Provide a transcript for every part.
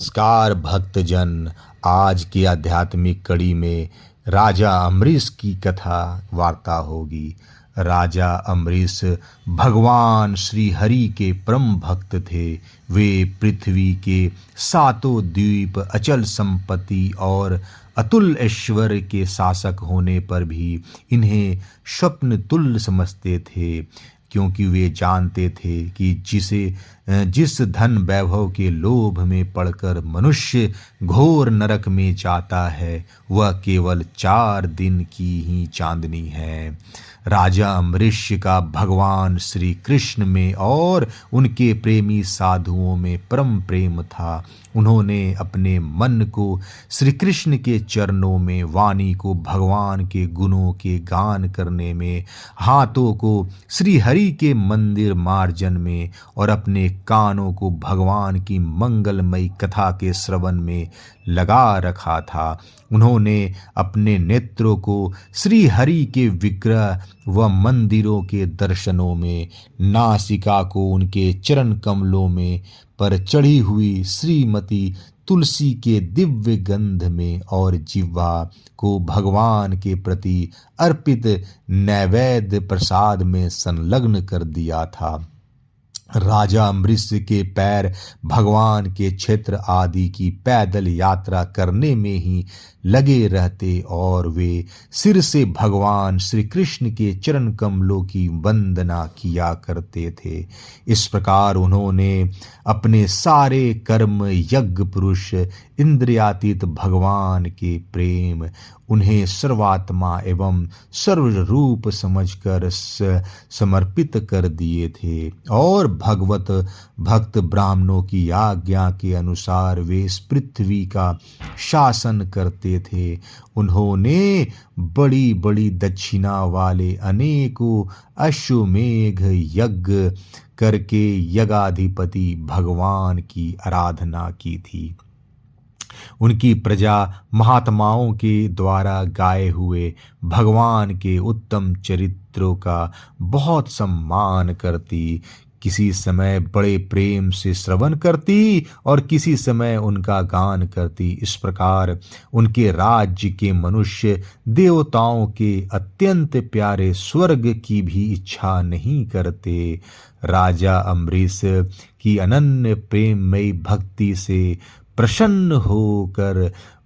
नमस्कार भक्तजन। आज की आध्यात्मिक कड़ी में राजा अम्बरीश की कथा वार्ता होगी। राजा अम्बरीश भगवान श्री हरि के परम भक्त थे। वे पृथ्वी के सातों द्वीप, अचल संपत्ति और अतुल ऐश्वर्य के शासक होने पर भी इन्हें स्वप्न तुल्य समझते थे, क्योंकि वे जानते थे कि जिस धन वैभव के लोभ में पड़कर मनुष्य घोर नरक में जाता है, वह केवल 4 दिन की ही चांदनी है। राजा अम्बरीश का भगवान श्री कृष्ण में और उनके प्रेमी साधुओं में परम प्रेम था। उन्होंने अपने मन को श्री कृष्ण के चरणों में, वाणी को भगवान के गुणों के गान करने में, हाथों को श्री हरि के मंदिर मार्जन में और अपने कानों को भगवान की मंगलमयी कथा के श्रवण में लगा रखा था। उन्होंने अपने नेत्रों को श्री हरि के विग्रह व मंदिरों के दर्शनों में, नासिका को उनके चरण कमलों में पर चढ़ी हुई श्रीमती तुलसी के दिव्य गंध में और जिह्वा को भगवान के प्रति अर्पित नैवेद्य प्रसाद में संलग्न कर दिया था। राजा अम्बरीश के पैर भगवान के क्षेत्र आदि की पैदल यात्रा करने में ही लगे रहते और वे सिर से भगवान श्री कृष्ण के चरण कमलों की वंदना किया करते थे। इस प्रकार उन्होंने अपने सारे कर्म, यज्ञ, पुरुष, इंद्रियातीत भगवान के प्रेम, उन्हें सर्वात्मा एवं सर्वरूप समझकर समर्पित कर दिए थे और भगवत भक्त ब्राह्मणों की आज्ञा के अनुसार वे इस पृथ्वी का शासन करते थे। उन्होंने बड़ी बड़ी दक्षिणा वाले अनेकों अश्वमेघ यज्ञ करके यज्ञाधिपति भगवान की आराधना की थी। उनकी प्रजा महात्माओं के द्वारा गाए हुए भगवान के उत्तम चरित्रों का बहुत सम्मान करती, किसी समय बड़े प्रेम से श्रवण करती और किसी समय उनका गान करती। इस प्रकार उनके राज्य के मनुष्य देवताओं के अत्यंत प्यारे स्वर्ग की भी इच्छा नहीं करते। राजा अम्बरीश की अनन्य प्रेममयी भक्ति से प्रसन्न होकर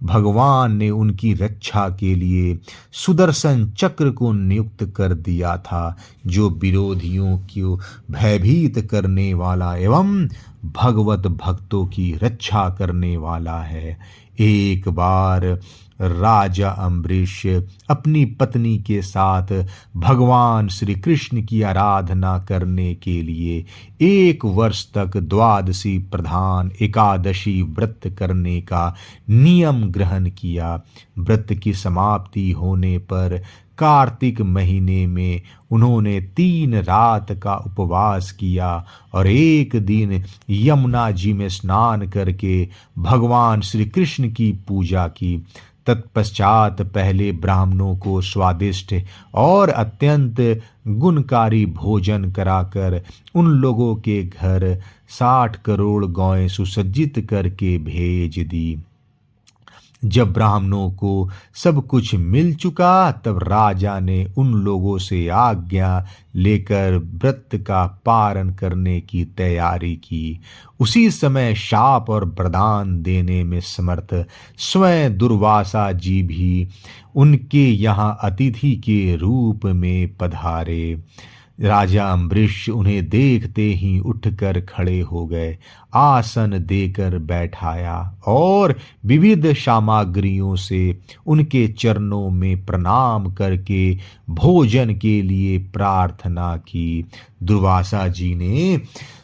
भगवान ने उनकी रक्षा के लिए सुदर्शन चक्र को नियुक्त कर दिया था, जो विरोधियों को भयभीत करने वाला एवं भगवत भक्तों की रक्षा करने वाला है। एक बार राजा अम्बरीश अपनी पत्नी के साथ भगवान श्री कृष्ण की आराधना करने के लिए 1 वर्ष तक द्वादशी प्रधान एकादशी व्रत करने का नियम ग्रहण किया। व्रत की समाप्ति होने पर कार्तिक महीने में उन्होंने 3 रात का उपवास किया और 1 दिन यमुना जी में स्नान करके भगवान श्री कृष्ण की पूजा की। तत्पश्चात पहले ब्राह्मणों को स्वादिष्ट और अत्यंत गुणकारी भोजन कराकर उन लोगों के घर 60 करोड़ गौएं सुसज्जित करके भेज दी। जब ब्राह्मणों को सब कुछ मिल चुका, तब राजा ने उन लोगों से आज्ञा लेकर व्रत का पारण करने की तैयारी की। उसी समय शाप और वरदान देने में समर्थ स्वयं दुर्वासा जी भी उनके यहाँ अतिथि के रूप में पधारे। राजा अम्बरीश उन्हें देखते ही उठकर खड़े हो गए, आसन देकर बैठाया और विविध सामग्रियों से उनके चरणों में प्रणाम करके भोजन के लिए प्रार्थना की। दुर्वासा जी ने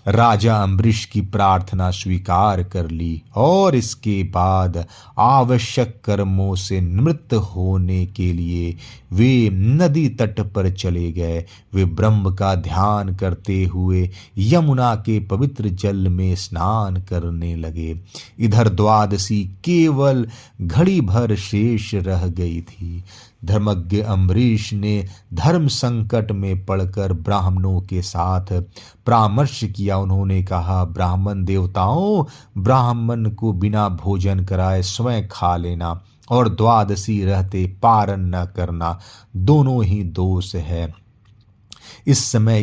राजा अम्बरीश की प्रार्थना स्वीकार कर ली और इसके बाद आवश्यक कर्मों से निवृत्त होने के लिए वे नदी तट पर चले गए। वे ब्रह्म का ध्यान करते हुए यमुना के पवित्र जल में स्नान स्नान करने लगे। इधर द्वादशी केवल घड़ी भर शेष रह गई थी। धर्मज्ञ अम्बरीश ने धर्म संकट में पड़कर ब्राह्मणों के साथ परामर्श किया। उन्होंने कहा, ब्राह्मण देवताओं, ब्राह्मण को बिना भोजन कराए स्वयं खा लेना और द्वादशी रहते पारण न करना दोनों ही दोष है। इसलिए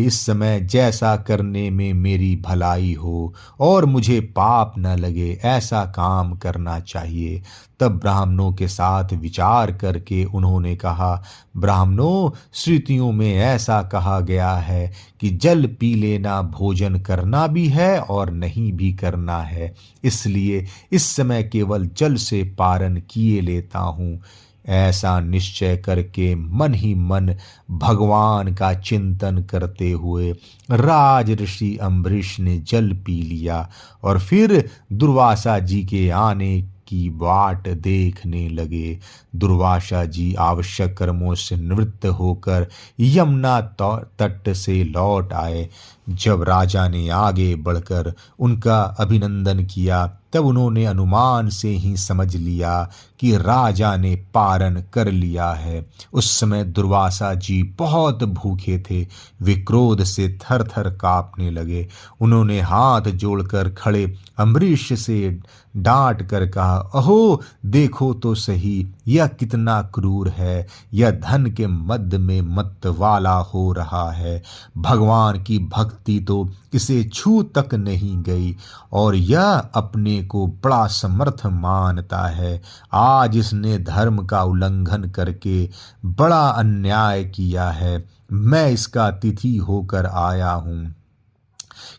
इस समय जैसा करने में मेरी भलाई हो और मुझे पाप न लगे ऐसा काम करना चाहिए। तब ब्राह्मणों के साथ विचार करके उन्होंने कहा, ब्राह्मणों, श्रुतियों में ऐसा कहा गया है कि जल पी लेना भोजन करना भी है और नहीं भी करना है, इसलिए इस समय केवल जल से पारण किए लेता हूँ। ऐसा निश्चय करके मन ही मन भगवान का चिंतन करते हुए राज ऋषि अम्बरीश ने जल पी लिया और फिर दुर्वासा जी के आने की बाट देखने लगे। दुर्वासा जी आवश्यक कर्मों से निवृत्त होकर यमुना तट से लौट आए। जब राजा ने आगे बढ़कर उनका अभिनंदन किया तब उन्होंने अनुमान से ही समझ लिया कि राजा ने पारण कर लिया है। उस समय दुर्वासा जी बहुत भूखे थे। वे क्रोध से थर थर कांपने लगे। उन्होंने हाथ जोड़कर खड़े अम्बरीश से डांट कर कहा, अहो देखो तो सही, यह कितना क्रूर है। यह धन के मद में मत वाला हो रहा है। भगवान की भक्ति तो इसे छू तक नहीं गई और यह अपने को बड़ा समर्थ मानता है। आज इसने धर्म का उल्लंघन करके बड़ा अन्याय किया है। मैं इसका अतिथि होकर आया हूँ,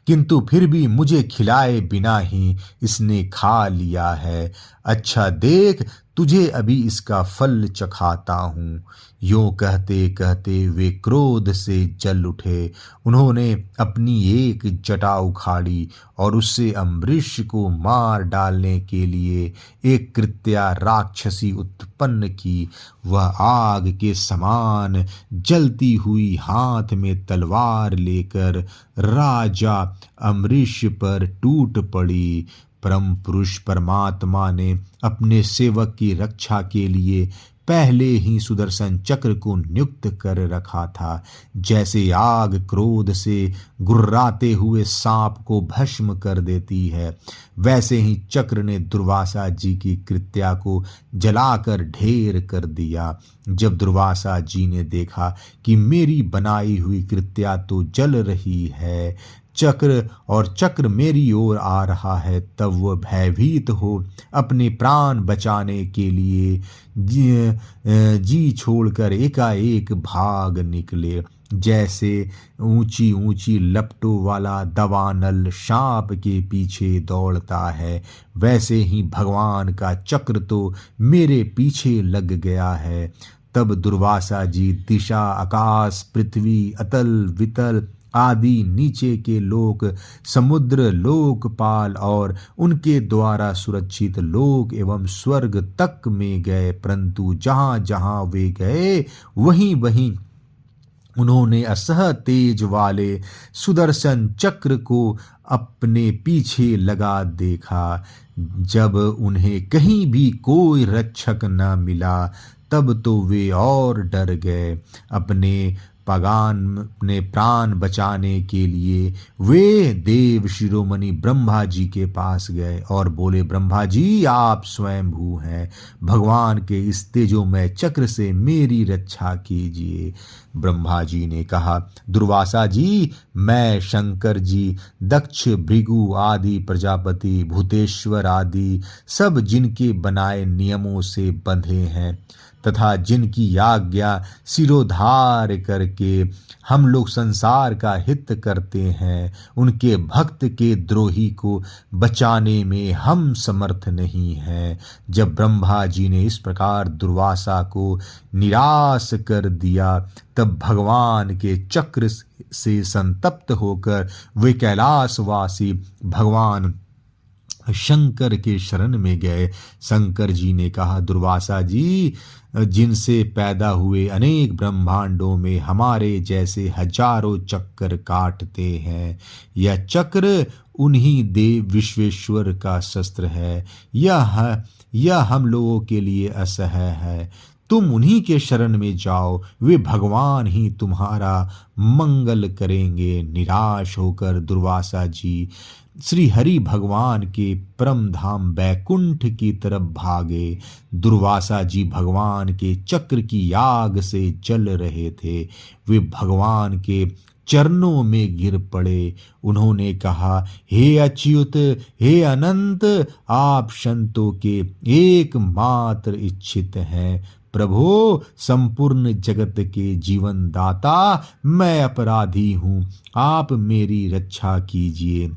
किंतु फिर भी मुझे खिलाए बिना ही इसने खा लिया है। अच्छा देख, तुझे अभी इसका फल चखाता हूँ। यूं कहते कहते वे क्रोध से जल उठे। उन्होंने अपनी एक जटा उखाड़ी और उससे अम्बरीश को मार डालने के लिए एक कृत्या राक्षसी उत्पन्न की। वह आग के समान जलती हुई हाथ में तलवार लेकर राजा अम्बरीश पर टूट पड़ी। परम पुरुष परमात्मा ने अपने सेवक की रक्षा के लिए पहले ही सुदर्शन चक्र को नियुक्त कर रखा था। जैसे आग क्रोध से गुर्राते हुए सांप को भस्म कर देती है, वैसे ही चक्र ने दुर्वासा जी की कृत्या को जलाकर ढेर कर दिया। जब दुर्वासा जी ने देखा कि मेरी बनाई हुई कृत्या तो जल रही है, चक्र मेरी ओर आ रहा है, तब वह भयभीत हो अपने प्राण बचाने के लिए जी छोड़कर एकाएक भाग निकले। जैसे ऊंची ऊंची लपटों वाला दवानल सांप के पीछे दौड़ता है, वैसे ही भगवान का चक्र तो मेरे पीछे लग गया है। तब दुर्वासा जी दिशा, आकाश, पृथ्वी, अतल वितल आदि नीचे के लोक, समुद्र, लोकपाल और उनके द्वारा सुरक्षित लोक एवं स्वर्ग तक में गए, परंतु जहाँ जहाँ वे गए वहीं वहीं उन्होंने असह तेज वाले सुदर्शन चक्र को अपने पीछे लगा देखा। जब उन्हें कहीं भी कोई रक्षक न मिला तब तो वे और डर गए। अपने प्राण बचाने के लिए वे देव शिरोमणि ब्रह्मा जी के पास गए और बोले, ब्रह्मा जी आप स्वयंभू हैं, भगवान के इस तेजोमय चक्र से मेरी रक्षा कीजिए। ब्रह्मा जी ने कहा, दुर्वासा जी, मैं शंकर जी, दक्ष, भृगु आदि प्रजापति, भूतेश्वर आदि सब जिनके बनाए नियमों से बंधे हैं तथा जिनकी आज्ञा सिरोधार करके हम लोग संसार का हित करते हैं, उनके भक्त के द्रोही को बचाने में हम समर्थ नहीं हैं। जब ब्रह्मा जी ने इस प्रकार दुर्वासा को निराश कर दिया तब भगवान के चक्र से संतप्त होकर वे कैलाशवासी भगवान शंकर के शरण में गए। शंकर जी ने कहा, दुर्वासा जी, जिनसे पैदा हुए अनेक ब्रह्मांडों में हमारे जैसे हजारों चक्कर काटते हैं, यह चक्र उन्हीं देव विश्वेश्वर का शस्त्र है। यह हम लोगों के लिए असह्य है। तुम उन्हीं के शरण में जाओ, वे भगवान ही तुम्हारा मंगल करेंगे। निराश होकर दुर्वासा जी श्री हरि भगवान के परम धाम बैकुंठ की तरफ भागे। दुर्वासा जी भगवान के चक्र की आग से जल रहे थे। वे भगवान के चरणों में गिर पड़े। उन्होंने कहा, हे अच्युत, हे अनंत, आप संतों के एकमात्र इच्छित हैं। प्रभो, संपूर्ण जगत के जीवन दाता, मैं अपराधी हूँ, आप मेरी रक्षा कीजिए।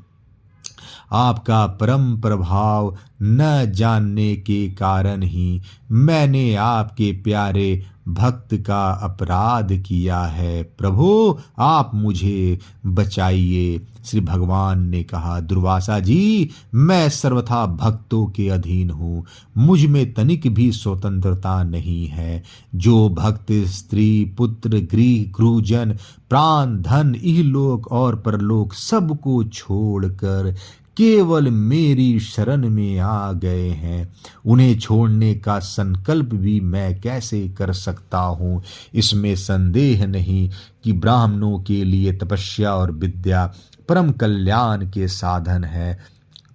आपका परम प्रभाव न जानने के कारण ही मैंने आपके प्यारे भक्त का अपराध किया है। प्रभु, आप मुझे बचाइए। श्री भगवान ने कहा, दुर्वासा जी, मैं सर्वथा भक्तों के अधीन हूँ, मुझ में तनिक भी स्वतंत्रता नहीं है। जो भक्त स्त्री, पुत्र, गृह, गुरुजन, प्राण, धन, इहलोक और परलोक सबको छोड़कर केवल मेरी शरण में आ गए हैं, उन्हें छोड़ने का संकल्प भी मैं कैसे कर सकता हूँ। इसमें संदेह नहीं कि ब्राह्मणों के लिए तपस्या और विद्या परम कल्याण के साधन है,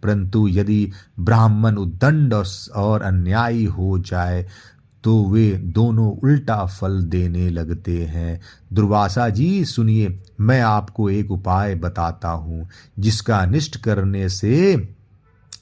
परंतु यदि ब्राह्मण उद्दंड और अन्यायी हो जाए तो वे दोनों उल्टा फल देने लगते हैं। दुर्वासा जी सुनिए, मैं आपको एक उपाय बताता हूँ, जिसका अनिष्ट करने से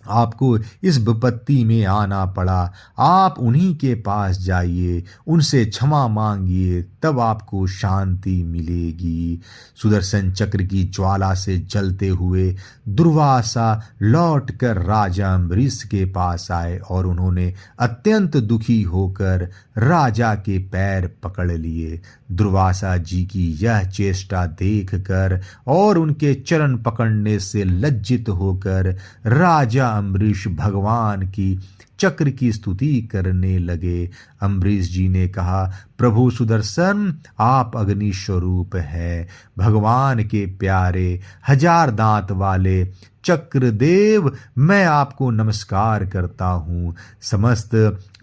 आपको इस विपत्ति में आना पड़ा। आप उन्हीं के पास जाइए, उनसे क्षमा मांगिए, तब आपको शांति मिलेगी। सुदर्शन चक्र की ज्वाला से जलते हुए दुर्वासा लौटकर राजा अम्बरीश के पास आए और उन्होंने अत्यंत दुखी होकर राजा के पैर पकड़ लिए। दुर्वासा जी की यह चेष्टा देखकर और उनके चरण पकड़ने से लज्जित होकर राजा अम्बरीश भगवान की चक्र की स्तुति करने लगे। अम्बरीश जी ने कहा, प्रभु सुदर्शन, आप अग्नि स्वरूप हैं, भगवान के प्यारे, हजार दांत वाले चक्रदेव, मैं आपको नमस्कार करता हूँ। समस्त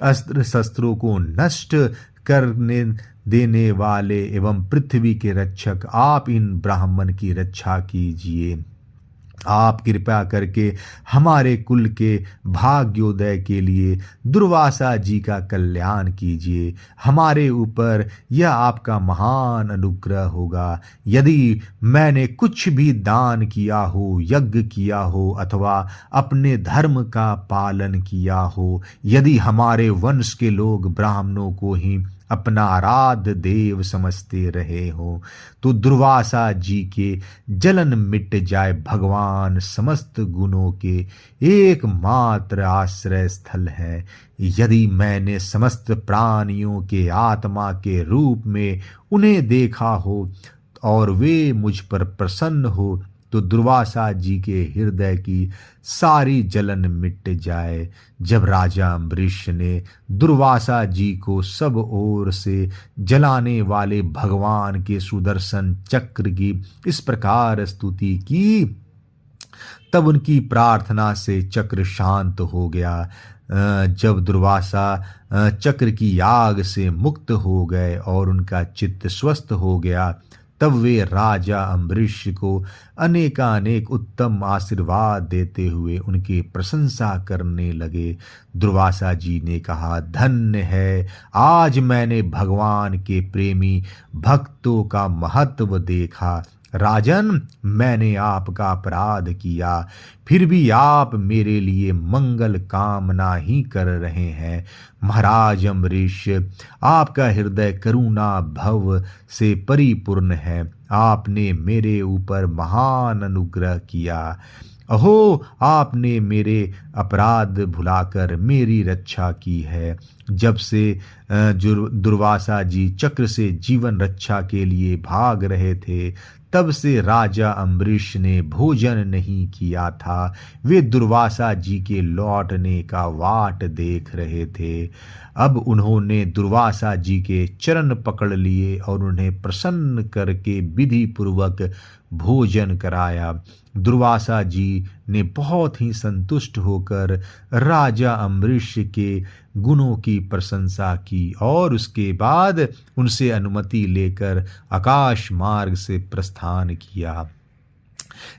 अस्त्र शस्त्रों को नष्ट करने देने वाले एवं पृथ्वी के रक्षक, आप इन ब्राह्मण की रक्षा कीजिए। आप कृपया करके हमारे कुल के भाग्योदय के लिए दुर्वासा जी का कल्याण कीजिए। हमारे ऊपर यह आपका महान अनुग्रह होगा। यदि मैंने कुछ भी दान किया हो, यज्ञ किया हो अथवा अपने धर्म का पालन किया हो, यदि हमारे वंश के लोग ब्राह्मणों को ही अपना आराध्य देव समझते रहे हो, तो दुर्वासा जी के जलन मिट जाए। भगवान समस्त गुणों के एकमात्र आश्रय स्थल है। यदि मैंने समस्त प्राणियों के आत्मा के रूप में उन्हें देखा हो और वे मुझ पर प्रसन्न हो, तो दुर्वासा जी के हृदय की सारी जलन मिट जाए। जब राजा अम्बरीश ने दुर्वासा जी को सब ओर से जलाने वाले भगवान के सुदर्शन चक्र की इस प्रकार स्तुति की, तब उनकी प्रार्थना से चक्र शांत हो गया। जब दुर्वासा चक्र की आग से मुक्त हो गए और उनका चित्त स्वस्थ हो गया, तब वे राजा अम्बरीश को अनेकानेक उत्तम आशीर्वाद देते हुए उनकी प्रशंसा करने लगे। दुर्वासा जी ने कहा, धन्य है, आज मैंने भगवान के प्रेमी भक्तों का महत्व देखा। राजन, मैंने आपका अपराध किया, फिर भी आप मेरे लिए मंगल कामना ही कर रहे हैं। महाराज अम्बरीश, आपका हृदय करुणा भव से परिपूर्ण है। आपने मेरे ऊपर महान अनुग्रह किया। अहो, आपने मेरे अपराध भुलाकर मेरी रक्षा की है। जब से दुर्वासा जी चक्र से जीवन रक्षा के लिए भाग रहे थे, तब से राजा अम्बरीश ने भोजन नहीं किया था। वे दुर्वासा जी के लौटने का वाट देख रहे थे। अब उन्होंने दुर्वासा जी के चरण पकड़ लिए और उन्हें प्रसन्न करके विधि पूर्वक भोजन कराया। दुर्वासा जी ने बहुत ही संतुष्ट होकर राजा अम्बरीश के गुणों की प्रशंसा की और उसके बाद उनसे अनुमति लेकर आकाश मार्ग से प्रस्थान किया।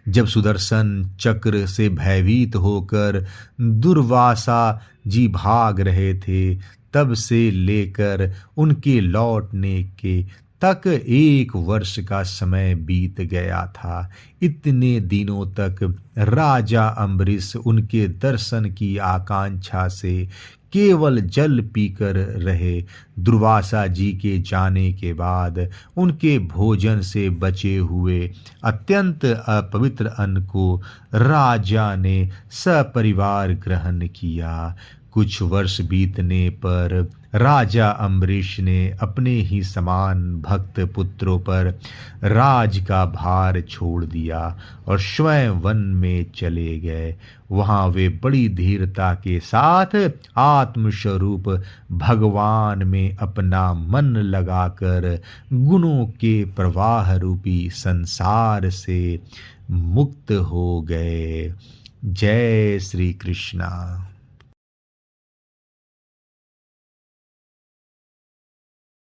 जब सुदर्शन चक्र से भयभीत होकर दुर्वासा जी भाग रहे थे, तब से लेकर उनके लौटने के तक 1 वर्ष का समय बीत गया था। इतने दिनों तक राजा अम्बरीश उनके दर्शन की आकांक्षा से केवल जल पीकर रहे। दुर्वासा जी के जाने के बाद उनके भोजन से बचे हुए अत्यंत अपवित्र अन्न को राजा ने सपरिवार ग्रहण किया। कुछ वर्ष बीतने पर राजा अम्बरीश ने अपने ही समान भक्त पुत्रों पर राज का भार छोड़ दिया और स्वयं वन में चले गए। वहाँ वे बड़ी धीरता के साथ आत्मस्वरूप भगवान में अपना मन लगाकर गुणों के प्रवाह रूपी संसार से मुक्त हो गए। जय श्री कृष्णा।